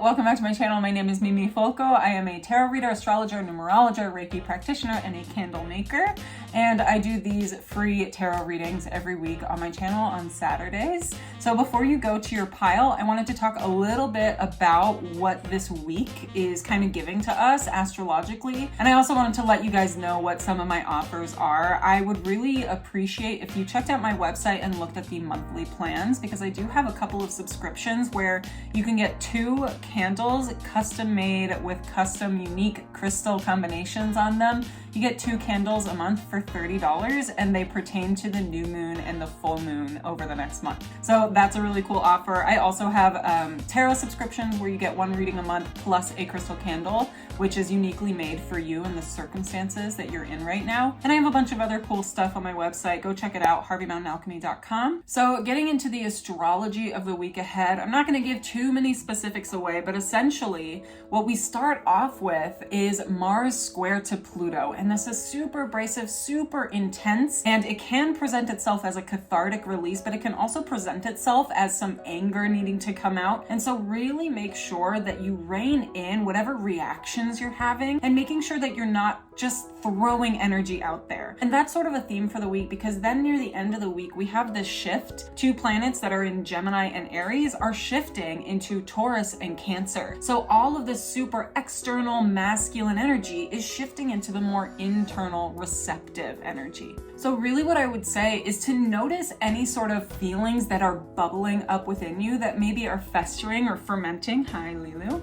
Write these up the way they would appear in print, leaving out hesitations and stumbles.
welcome back to my channel. My name is Mimí Folco. I am a tarot reader, astrologer, numerologist, Reiki practitioner, and a candle maker. And I do these free tarot readings every week on my channel on Saturdays. So before you go to your pile, I wanted to talk a little bit about what this week is kind of giving to us astrologically. And I also wanted to let you guys know what some of my offers are. I would really appreciate if you checked out my website and looked at the monthly plans, because I do have a couple of subscriptions where you can get 2 candles custom made with custom unique crystal combinations on them. You get 2 candles a month for $30, and they pertain to the new moon and the full moon over the next month. So that's a really cool offer. I also have tarot subscriptions where you get 1 reading a month plus a crystal candle, which is uniquely made for you and the circumstances that you're in right now. And I have a bunch of other cool stuff on my website. Go check it out, harveymountainalchemy.com. So getting into the astrology of the week ahead, I'm not going to give too many specifics away, but essentially what we start off with is Mars square to Pluto. And this is super abrasive, super intense, and it can present itself as a cathartic release, but it can also present itself as some anger needing to come out. And so really make sure that you rein in whatever reactions you're having and making sure that you're not just throwing energy out there. And that's sort of a theme for the week, because then near the end of the week, we have this shift. 2 planets that are in Gemini and Aries are shifting into Taurus and Cancer. So all of this super external masculine energy is shifting into the more internal receptive energy. So really what I would say is to notice any sort of feelings that are bubbling up within you that maybe are festering or fermenting. Hi, Lilu.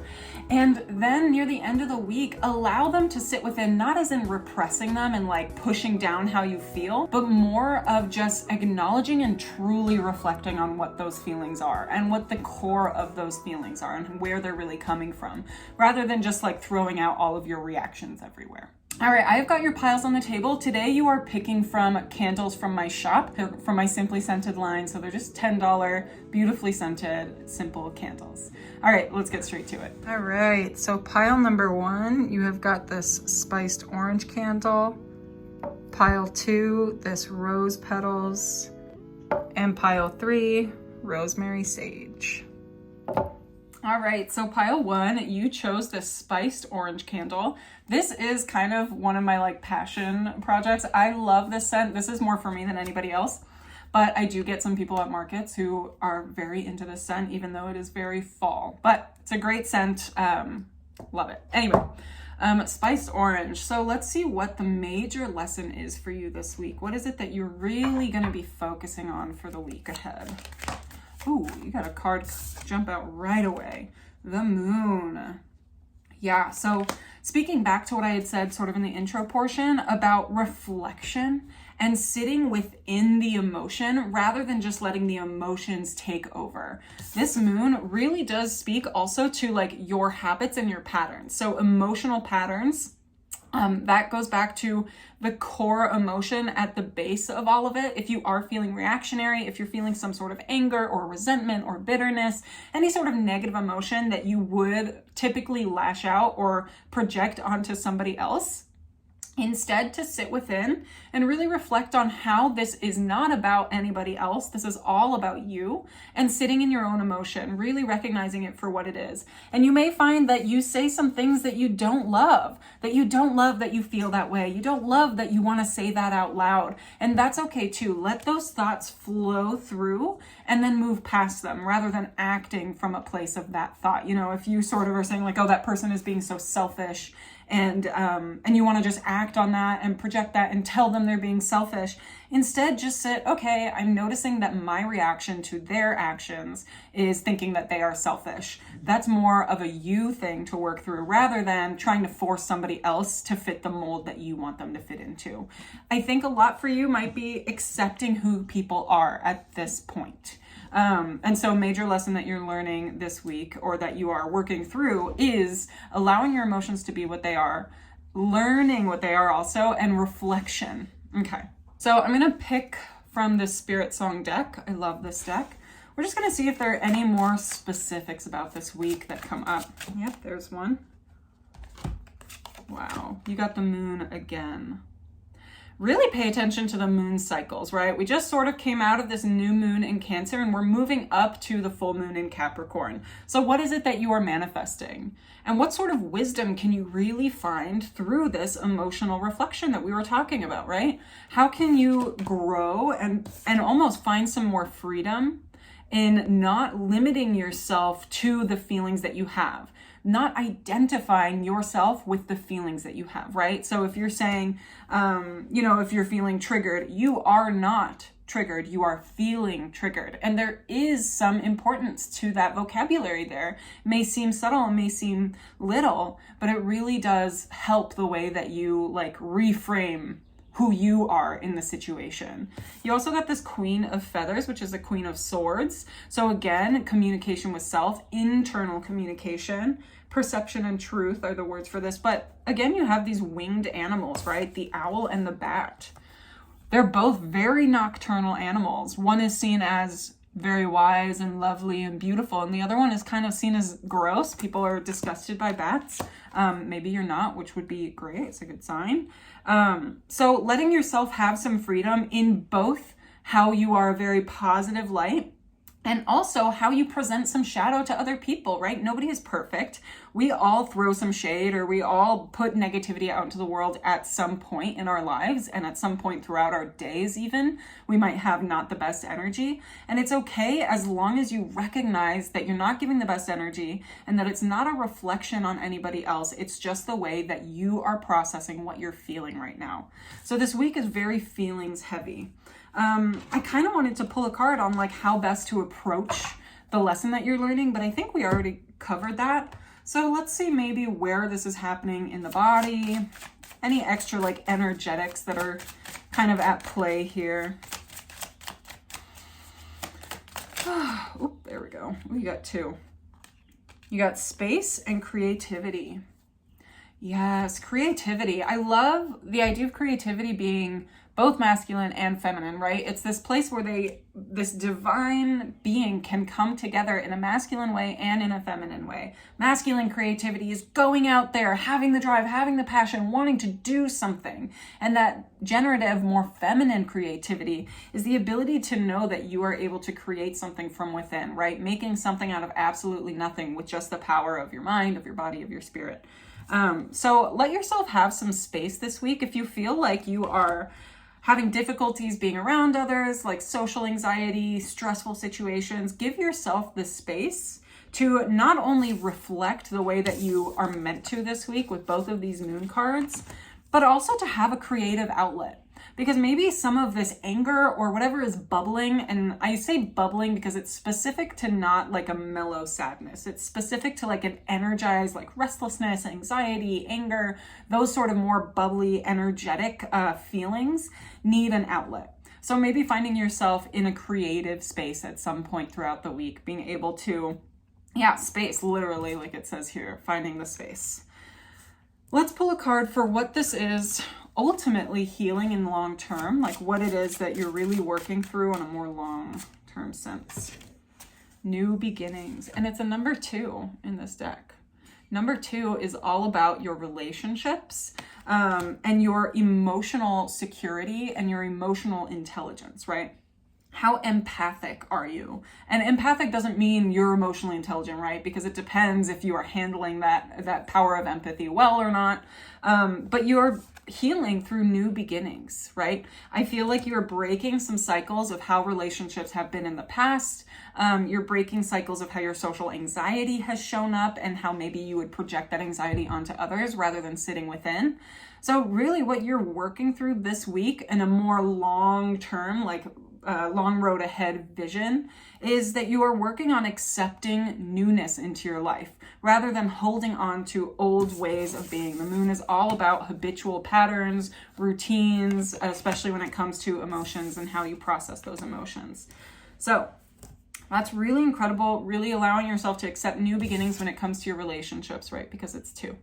And then near the end of the week, allow them to sit within, not as in repressing them and like pushing down how you feel, but more of just acknowledging and truly reflecting on what those feelings are and what the core of those feelings are and where they're really coming from, rather than just like throwing out all of your reactions everywhere. All right, I've got your piles on the table. Today you are picking from candles from my shop, from my Simply Scented line. So they're just $10, beautifully scented, simple candles. All right, let's get straight to it. All right, so pile number 1, you have got this spiced orange candle. Pile 2, this rose petals. And pile 3, rosemary sage. All right, so pile 1, you chose this spiced orange candle. This is kind of one of my like passion projects. I love this scent. This is more for me than anybody else, but I do get some people at markets who are very into this scent, even though it is very fall, but it's a great scent. Love it. Anyway, spiced orange. So let's see what the major lesson is for you this week. What is it that you're really going to be focusing on for the week ahead? Ooh, you got a card jump out right away. The moon. Yeah, so speaking back to what I had said sort of in the intro portion about reflection and sitting within the emotion rather than just letting the emotions take over. This moon really does speak also to like your habits and your patterns. So emotional patterns, that goes back to the core emotion at the base of all of it. If you are feeling reactionary, if you're feeling some sort of anger or resentment or bitterness, any sort of negative emotion that you would typically lash out or project onto somebody else, instead to sit within and really reflect on how this is not about anybody else. This is all about you, and sitting in your own emotion, really recognizing it for what it is. And you may find that you say some things that you don't love, that you feel that way. You don't love that you want to say that out loud. And that's okay too. Let those thoughts flow through and then move past them rather than acting from a place of that thought. You know, if you sort of are saying like, oh, that person is being so selfish, and you want to just act on that and project that and tell them they're being selfish. Instead, just sit, okay, I'm noticing that my reaction to their actions is thinking that they are selfish. That's more of a you thing to work through rather than trying to force somebody else to fit the mold that you want them to fit into. I think a lot for you might be accepting who people are at this point. And so a major lesson that you're learning this week, or that you are working through, is allowing your emotions to be what they are, learning what they are also, and reflection. Okay. So I'm going to pick from the Spirit Song deck. I love this deck. We're just going to see if there are any more specifics about this week that come up. Yep, there's one. Wow. You got the moon again. really pay attention to the moon cycles, right? We just sort of came out of this new moon in Cancer and we're moving up to the full moon in Capricorn. So what is it that you are manifesting? And what sort of wisdom can you really find through this emotional reflection that we were talking about, right? How can you grow and almost find some more freedom in not limiting yourself to the feelings that you have? Not identifying yourself with the feelings that you have, right? So if you're saying, if you're feeling triggered, you are not triggered, you are feeling triggered. And there is some importance to that vocabulary there. It may seem subtle, it may seem little, but it really does help the way that you reframe who you are in the situation. You also got this Queen of Feathers, which is the Queen of Swords. So again, communication with self, internal communication, perception and truth are the words for this. But again, you have these winged animals, right? The owl and the bat. They're both very nocturnal animals. One is seen as very wise and lovely and beautiful, and the other one is kind of seen as gross. People are disgusted by bats. Maybe you're not, which would be great. It's a good sign. So letting yourself have some freedom in both how you are a very positive light and also how you present some shadow to other people, right? Nobody is perfect. We all throw some shade, or we all put negativity out into the world at some point in our lives, and at some point throughout our days even, we might have not the best energy. And it's okay as long as you recognize that you're not giving the best energy and that it's not a reflection on anybody else. It's just the way that you are processing what you're feeling right now. So this week is very feelings heavy. I kind of wanted to pull a card on how best to approach the lesson that you're learning, but I think we already covered that. So let's see maybe where this is happening in the body, any extra energetics that are kind of at play here. Oop, there we go. We got two. You got space and creativity. Yes, creativity. I love the idea of creativity being both masculine and feminine, right? It's this place where this divine being can come together in a masculine way and in a feminine way. Masculine creativity is going out there, having the drive, having the passion, wanting to do something. And that generative, more feminine creativity is the ability to know that you are able to create something from within, right? Making something out of absolutely nothing with just the power of your mind, of your body, of your spirit. So let yourself have some space this week. If you feel like you are having difficulties being around others, like social anxiety, stressful situations, give yourself the space to not only reflect the way that you are meant to this week with both of these moon cards, but also to have a creative outlet. Because maybe some of this anger or whatever is bubbling, and I say bubbling because it's specific to not a mellow sadness. It's specific to an energized, restlessness, anxiety, anger, those sort of more bubbly, energetic feelings need an outlet. So maybe finding yourself in a creative space at some point throughout the week, being able to, space, literally, like it says here, finding the space. Let's pull a card for what this is ultimately healing in long term, what it is that you're really working through in a more long term sense. New beginnings. And it's a number 2 in this deck. Number 2 is all about your relationships and your emotional security and your emotional intelligence, right? How empathic are you? And empathic doesn't mean you're emotionally intelligent, right? Because it depends if you are handling that power of empathy well or not. But you're healing through new beginnings, right? I feel like you're breaking some cycles of how relationships have been in the past. You're breaking cycles of how your social anxiety has shown up and how maybe you would project that anxiety onto others rather than sitting within. So really what you're working through this week in a more long-term, long road ahead vision is that you are working on accepting newness into your life rather than holding on to old ways of being. The moon is all about habitual patterns, routines, especially when it comes to emotions and how you process those emotions. So that's really incredible, really allowing yourself to accept new beginnings when it comes to your relationships, right? Because it's 2.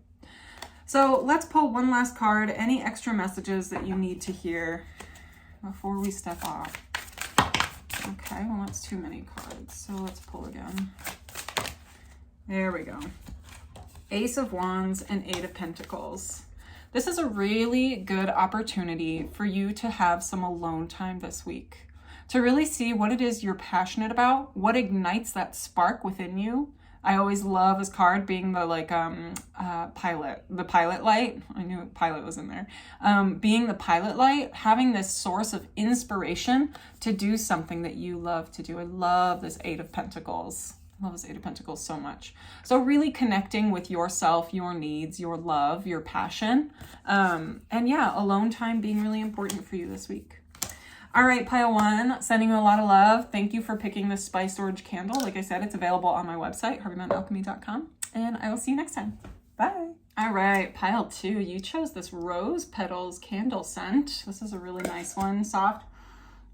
So let's pull one last card. Any extra messages that you need to hear before we step off? Okay, well, that's too many cards. So let's pull again. There we go. Ace of Wands and 8 of Pentacles. This is a really good opportunity for you to have some alone time this week, to really see what it is you're passionate about, what ignites that spark within you. I always love this card being the pilot light. I knew pilot was in there. Being the pilot light, having this source of inspiration to do something that you love to do. I love this Eight of Pentacles. I love this Eight of Pentacles so much. So really connecting with yourself, your needs, your love, your passion. And yeah, alone time being really important for you this week. All right, pile one, sending you a lot of love. Thank you for picking this Spice Orange candle. Like I said, it's available on my website, harveymountainalchemy.com. And I will see you next time. Bye. All right, pile two, you chose this Rose Petals candle scent. This is a really nice one, soft.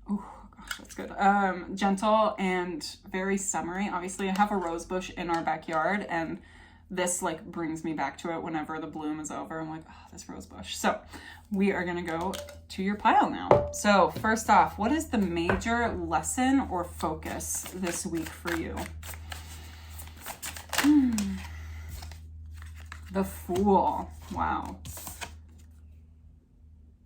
Oh gosh, that's good. Gentle and very summery. Obviously, I have a rose bush in our backyard, and this like brings me back to it whenever the bloom is over. I'm like, oh, this rose bush. So we are going to go to your pile now. So first off, what is the major lesson or focus this week for you? The Fool. Wow.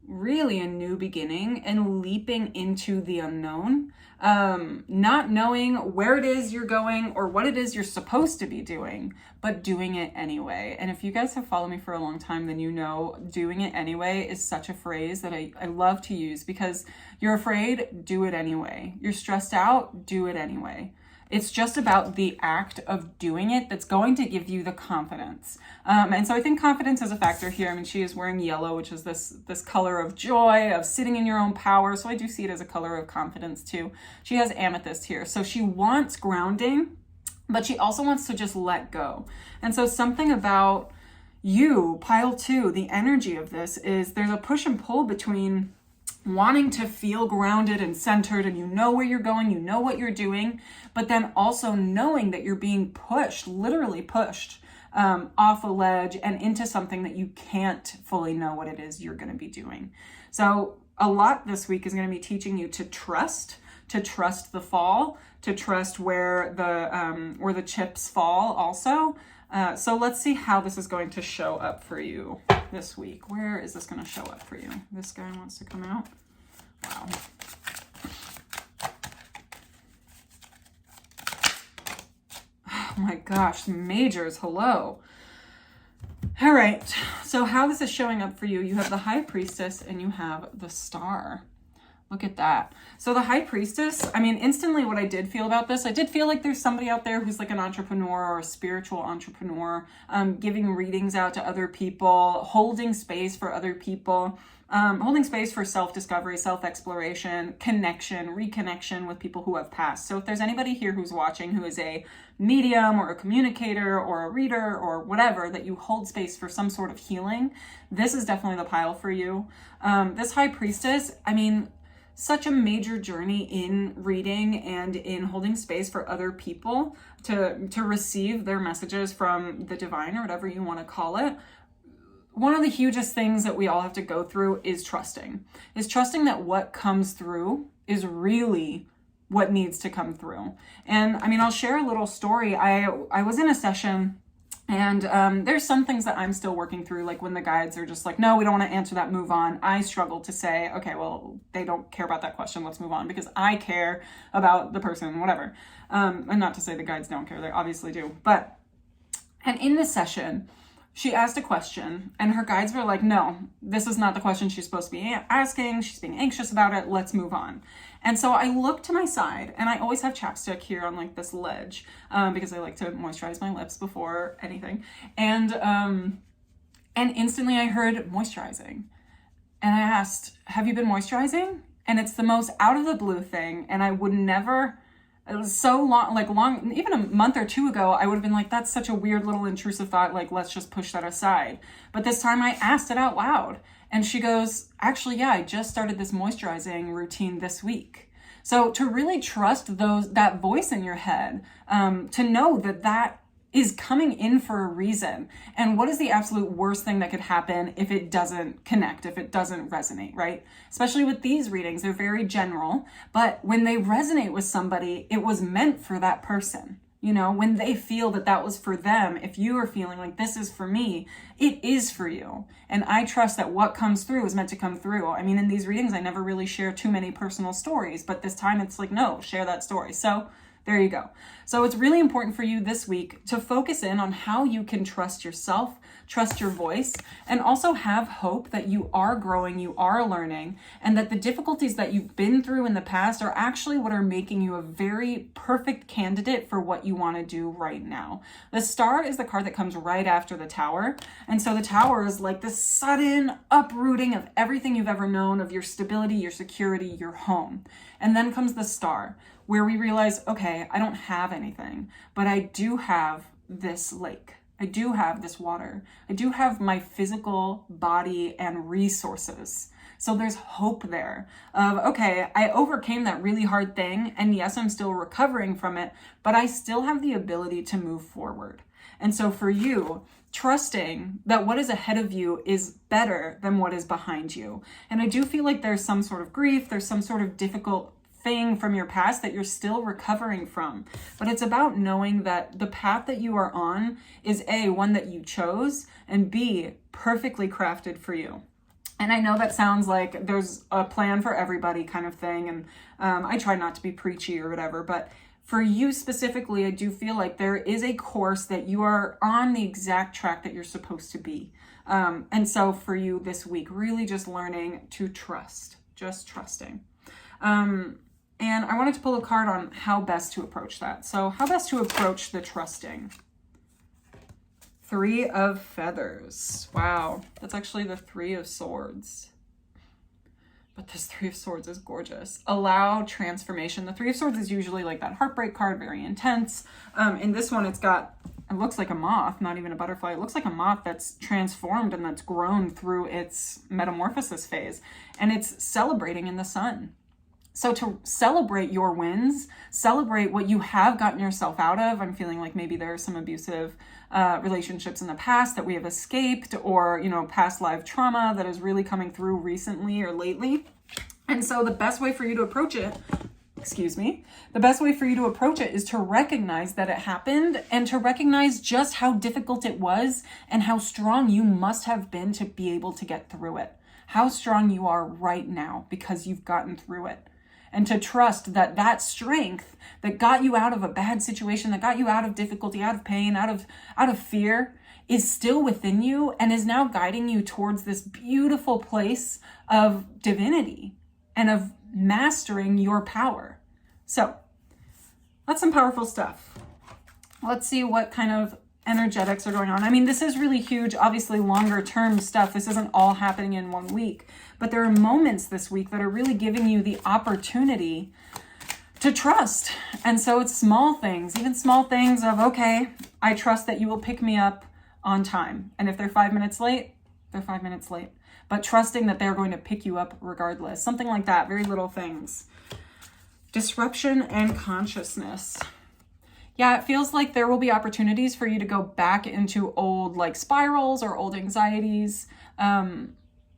Really a new beginning and leaping into the unknown. Not knowing where it is you're going or what it is you're supposed to be doing, but doing it anyway. And if you guys have followed me for a long time, then you know doing it anyway is such a phrase that I love to use, because you're afraid, do it anyway. You're stressed out, do it anyway. It's just about the act of doing it that's going to give you the confidence. And so I think confidence is a factor here. I mean, she is wearing yellow, which is this color of joy, of sitting in your own power. So I do see it as a color of confidence too. She has amethyst here. So she wants grounding, but she also wants to just let go. And so something about you, pile two, the energy of this is there's a push and pull between wanting to feel grounded and centered, and you know where you're going, you know what you're doing, but then also knowing that you're being pushed, literally pushed off a ledge and into something that you can't fully know what it is you're going to be doing. So a lot this week is going to be teaching you to trust the fall, to trust where the chips fall also. So let's see how this is going to show up for you this week. Where is this going to show up for you? This guy wants to come out. Wow. Oh my gosh, majors, hello. All right, so how this is showing up for you, you have the High Priestess and you have the Star. Look at that. So the High Priestess, I mean, instantly what I did feel about this, I did feel like there's somebody out there who's like an entrepreneur or a spiritual entrepreneur, giving readings out to other people, holding space for other people, holding space for self-discovery, self-exploration, connection, reconnection with people who have passed. So if there's anybody here who's watching who is a medium or a communicator or a reader or whatever, that you hold space for some sort of healing, this is definitely the pile for you. This High Priestess, I mean, such a major journey in reading and in holding space for other people to receive their messages from the divine or whatever you want to call it. One of the hugest things that we all have to go through is trusting that what comes through is really what needs to come through. And I mean, I'll share a little story. I was in a session, and there's some things that I'm still working through, like when the guides are just like, no, we don't want to answer that, move on. I struggle to say, okay, well, they don't care about that question, let's move on, because I care about the person, whatever. And not to say the guides don't care, they obviously do. And in this session, she asked a question and her guides were like, no, this is not the question she's supposed to be asking. She's being anxious about it. Let's move on. And so I looked to my side, and I always have chapstick here on like this ledge because I like to moisturize my lips before anything. And instantly I heard moisturizing. And I asked, have you been moisturizing? And it's the most out of the blue thing. And I would never, it was so long, even a month or two ago, I would have been like, that's such a weird little intrusive thought. Like, let's just push that aside. But this time I asked it out loud. And she goes, actually, yeah, I just started this moisturizing routine this week. So to really trust that voice in your head, to know that is coming in for a reason. And what is the absolute worst thing that could happen if it doesn't connect, if it doesn't resonate, right? Especially with these readings, they're very general, but when they resonate with somebody, it was meant for that person. You know, when they feel that that was for them, if you are feeling like this is for me, it is for you. And I trust that what comes through is meant to come through. I mean, in these readings, I never really share too many personal stories, but this time it's like, no, share that story. So there you go. So it's really important for you this week to focus in on how you can trust yourself, trust your voice, and also have hope that you are growing, you are learning, and that the difficulties that you've been through in the past are actually what are making you a very perfect candidate for what you want to do right now. The Star is the card that comes right after the Tower. And so the Tower is like the sudden uprooting of everything you've ever known, of your stability, your security, your home. And then comes the Star, where we realize, okay, I don't have anything, but I do have this lake. I do have this water. I do have my physical body and resources. So there's hope there of, okay, I overcame that really hard thing. And yes, I'm still recovering from it, but I still have the ability to move forward. And so for you, trusting that what is ahead of you is better than what is behind you. And I do feel like there's some sort of grief, there's some sort of difficult thing from your past that you're still recovering from. But it's about knowing that the path that you are on is A, one that you chose, and B, perfectly crafted for you. And I know that sounds like there's a plan for everybody kind of thing. And I try not to be preachy or whatever, but for you specifically, I do feel like there is a course that you are on the exact track that you're supposed to be. And so for you this week, really just learning to trust, just trusting. And I wanted to pull a card on how best to approach that. So how best to approach the trusting. 3 of Feathers. Wow, that's actually the 3 of Swords. But this 3 of Swords is gorgeous. Allow transformation. The 3 of Swords is usually like that heartbreak card, very intense. In this one, it looks like a moth, not even a butterfly. It looks like a moth that's transformed and that's grown through its metamorphosis phase. And it's celebrating in the sun. So to celebrate your wins, celebrate what you have gotten yourself out of. I'm feeling like maybe there are some abusive relationships in the past that we have escaped, or, you know, past life trauma that is really coming through recently or lately. And so the best way for you to approach it, the best way for you to approach it is to recognize that it happened and to recognize just how difficult it was and how strong you must have been to be able to get through it. How strong you are right now because you've gotten through it. And to trust that that strength that got you out of a bad situation, that got you out of difficulty, out of pain, out of fear, is still within you and is now guiding you towards this beautiful place of divinity and of mastering your power. So that's some powerful stuff. Let's see what kind of energetics are going on. I mean, this is really huge, obviously longer term stuff. This isn't all happening in one week, but there are moments this week that are really giving you the opportunity to trust. And so it's small things, even small things of, okay, I trust that you will pick me up on time. And if they're 5 minutes late, they're 5 minutes late. But trusting that they're going to pick you up regardless. Something like that, very little things. Disruption and consciousness. Yeah, it feels like there will be opportunities for you to go back into old like spirals or old anxieties.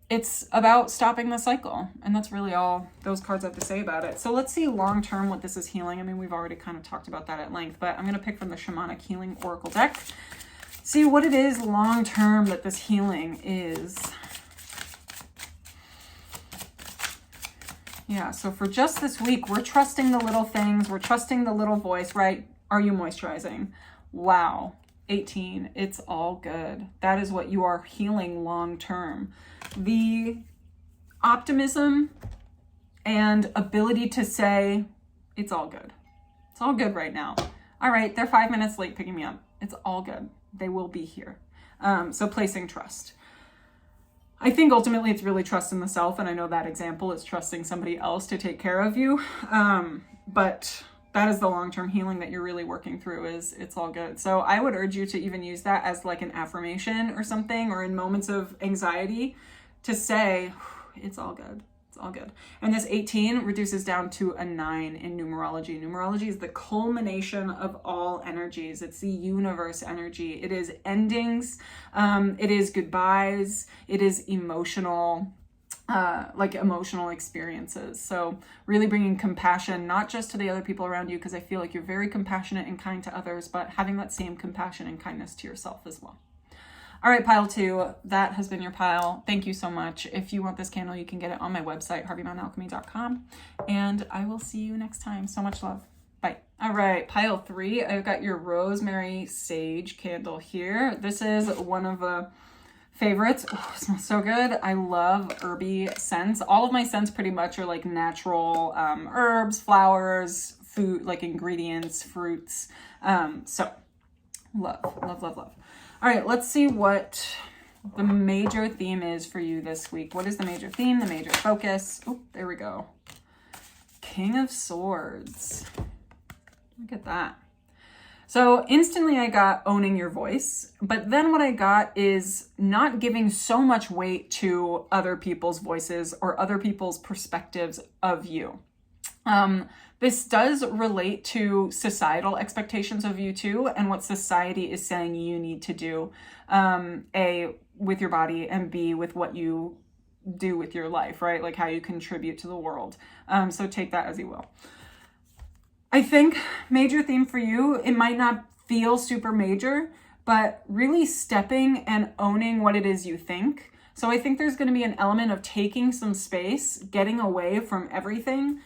It's about stopping the cycle. And that's really all those cards have to say about it. So let's see long-term what this is healing. I mean, we've already kind of talked about that at length, but I'm going to pick from the Shamanic Healing Oracle deck. See what it is long-term that this healing is. Yeah, so for just this week, we're trusting the little things. We're trusting the little voice, right? Are you moisturizing? Wow. 18. It's all good. That is what you are healing long term. The optimism and ability to say, it's all good. It's all good right now. All right, they're 5 minutes late picking me up. It's all good. They will be here. So placing trust. I think ultimately it's really trust in the self. And I know that example is trusting somebody else to take care of you. But that is the long-term healing that you're really working through, is it's all good. So I would urge you to even use that as like an affirmation or something, or in moments of anxiety to say, it's all good. It's all good. And this 18 reduces down to a 9 in numerology. Numerology is the culmination of all energies. It's the universe energy. It is endings. It is goodbyes. It is emotional like emotional experiences. So really bringing compassion, not just to the other people around you, because I feel like you're very compassionate and kind to others, but having that same compassion and kindness to yourself as well. All right, pile 2, that has been your pile. Thank you so much. If you want this candle, you can get it on my website, harveymountainalchemy.com, and I will see you next time. So much love. Bye. All right, pile 3, I've got your rosemary sage candle here. This is one of the favorites. Oh, it smells so good. I love herby scents. All of my scents pretty much are like natural herbs, flowers, food, like ingredients, fruits. So love, love, love, love. All right, let's see what the major theme is for you this week. What is the major theme, the major focus? Oh, there we go. King of Swords. Look at that. So instantly I got owning your voice, but then what I got is not giving so much weight to other people's voices or other people's perspectives of you. This does relate to societal expectations of you too, and what society is saying you need to do, A, with your body, and B, with what you do with your life, right? Like how you contribute to the world. So take that as you will. I think major theme for you, it might not feel super major, but really stepping and owning what it is you think. So I think there's going to be an element of taking some space, getting away from everything,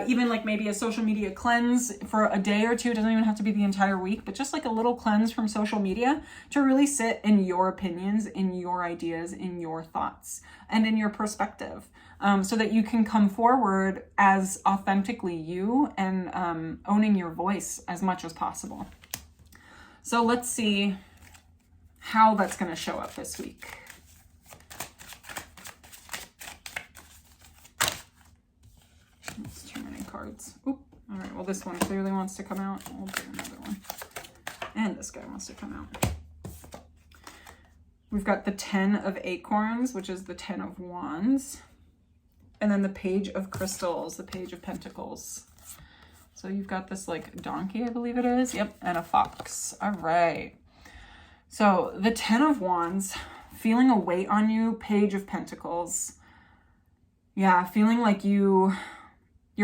even like maybe a social media cleanse for a day or two. It doesn't even have to be the entire week, but just like a little cleanse from social media to really sit in your opinions, in your ideas, in your thoughts, and in your perspective. So that you can come forward as authentically you and owning your voice as much as possible. So let's see how that's going to show up this week. That's too many cards. Oop. All right, well, this one clearly wants to come out. We'll do another one. And this guy wants to come out. We've got the 10 of Acorns, which is the 10 of Wands. And then the Page of Crystals, the Page of Pentacles. So you've got this like donkey, I believe it is. Yep, and a fox. All right. So the 10 of Wands, feeling a weight on you, Page of Pentacles. Yeah, feeling like your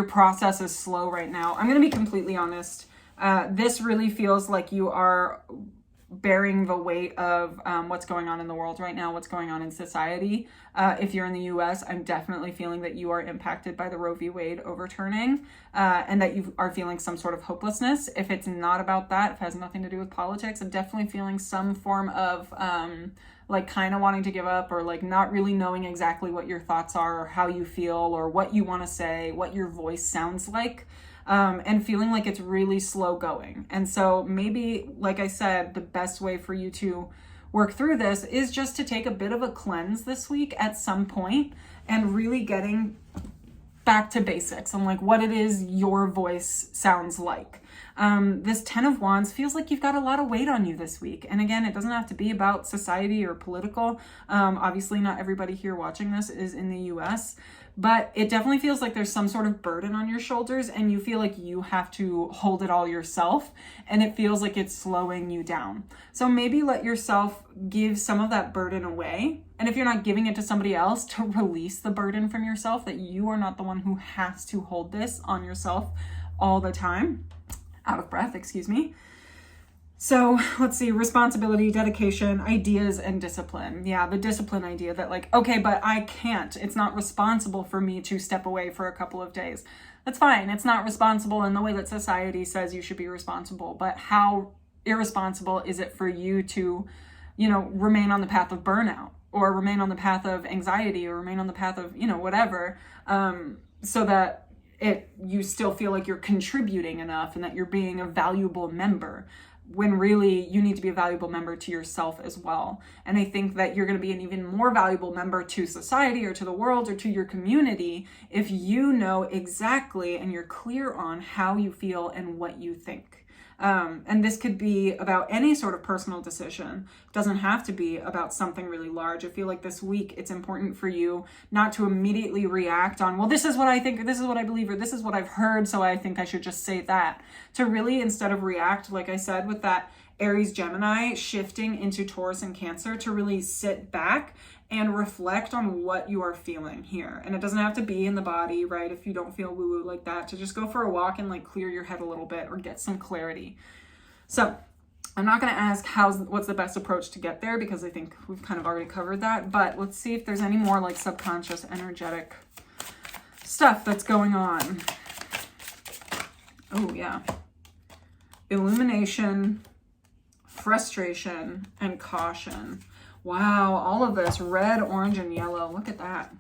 process is slow right now. I'm going to be completely honest. This really feels like you are bearing the weight of what's going on in the world right now, what's going on in society. If you're in the US, I'm definitely feeling that you are impacted by the Roe v. Wade overturning, and that you are feeling some sort of hopelessness. If it's not about that, if it has nothing to do with politics, I'm definitely feeling some form of like kind of wanting to give up, or like not really knowing exactly what your thoughts are, or how you feel, or what you want to say, what your voice sounds like. And feeling like it's really slow going. And so maybe, like I said, the best way for you to work through this is just to take a bit of a cleanse this week at some point and really getting back to basics on like what it is your voice sounds like. This 10 of Wands feels like you've got a lot of weight on you this week. And again, it doesn't have to be about society or political. Obviously not everybody here watching this is in the US, but it definitely feels like there's some sort of burden on your shoulders and you feel like you have to hold it all yourself, and it feels like it's slowing you down. So maybe let yourself give some of that burden away. And if you're not giving it to somebody else, to release the burden from yourself, that you are not the one who has to hold this on yourself all the time. Out of breath, excuse me. So let's see, responsibility, dedication, ideas, and discipline. Yeah, the discipline idea that like, okay, but I can't. It's not responsible for me to step away for a couple of days. That's fine. It's not responsible in the way that society says you should be responsible. But how irresponsible is it for you to, remain on the path of burnout, or remain on the path of anxiety, or remain on the path of, whatever, so that you still feel like you're contributing enough and that you're being a valuable member, when really you need to be a valuable member to yourself as well. And I think that you're going to be an even more valuable member to society or to the world or to your community if you know exactly and you're clear on how you feel and what you think. And this could be about any sort of personal decision. It doesn't have to be about something really large. I feel like this week it's important for you not to immediately react on, well, this is what I think, or this is what I believe, or this is what I've heard, so I think I should just say that. To really, instead of react, like I said, with that Aries, Gemini, shifting into Taurus and Cancer to really sit back and reflect on what you are feeling here. And it doesn't have to be in the body, right? If you don't feel woo-woo like that, to just go for a walk and like clear your head a little bit or get some clarity. So I'm not going to ask what's the best approach to get there, because I think we've kind of already covered that. But let's see if there's any more like subconscious, energetic stuff that's going on. Oh yeah. Illumination, frustration, and caution. Wow, all of this red, orange, and yellow. Look at that.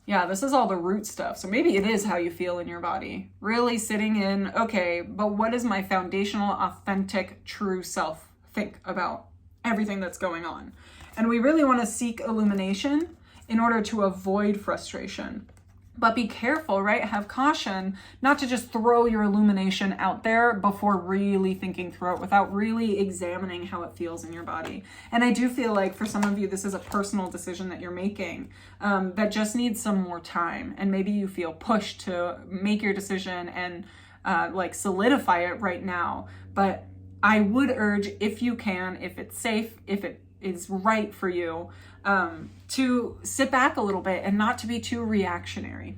Yeah, this is all the root stuff. So maybe it is how you feel in your body. Really sitting in, okay, but what does my foundational, authentic, true self think about everything that's going on? And we really want to seek illumination in order to avoid frustration. But be careful, right? Have caution not to just throw your illumination out there before really thinking through it, without really examining how it feels in your body. And I do feel like for some of you, this is a personal decision that you're making that just needs some more time. And maybe you feel pushed to make your decision and like solidify it right now. But I would urge, if you can, if it's safe, if it is right for you, to sit back a little bit and not to be too reactionary.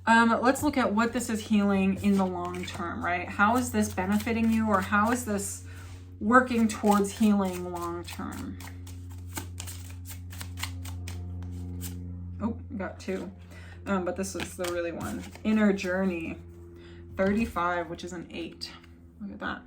Let's look at what this is healing in the long term, right? How is this benefiting you, or how is this working towards healing long term? Oh, got two. But this is the really one. Inner journey, 35, which is an 8. Look at that.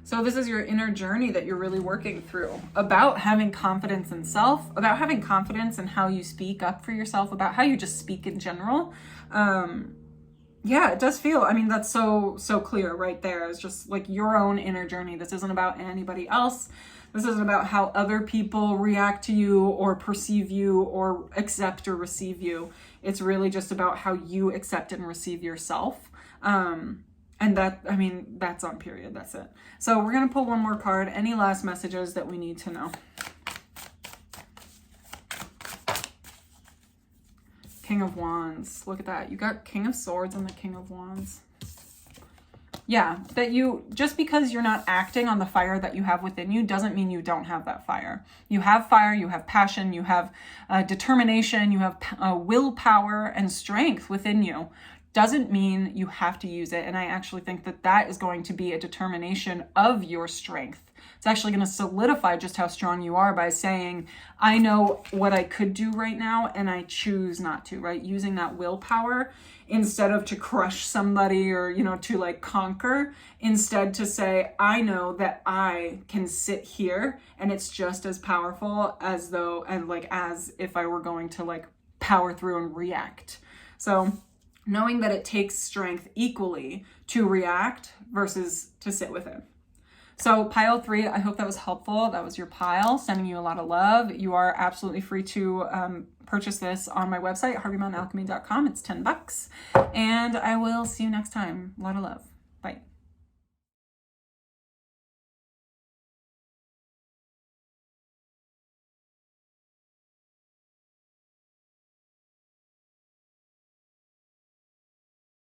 So this is your inner journey that you're really working through, about having confidence in self, about having confidence in how you speak up for yourself, about how you just speak in general. Yeah, it does feel, I mean, that's so clear right there. It's just like your own inner journey. This isn't about anybody else. This isn't about how other people react to you or perceive you or accept or receive you. It's really just about how you accept and receive yourself. And that, I mean, that's on period. That's it. So we're going to pull one more card. Any last messages that we need to know? King of Wands. Look at that. You got King of Swords and the King of Wands. Yeah, that you, just because you're not acting on the fire that you have within you doesn't mean you don't have that fire. You have fire, you have passion, you have determination, you have willpower and strength within you. Doesn't mean you have to use it. And I actually think that that is going to be a determination of your strength. It's actually going to solidify just how strong you are by saying, I know what I could do right now and I choose not to, right? Using that willpower instead of to crush somebody or, you know, to like conquer, instead to say, I know that I can sit here and it's just as powerful as though, and like as if I were going to like power through and react. So knowing that it takes strength equally to react versus to sit with it. So pile 3, I hope that was helpful. That was your pile, sending you a lot of love. You are absolutely free to purchase this on my website, harveymountainalchemy.com. It's $10. And I will see you next time. A lot of love. Bye.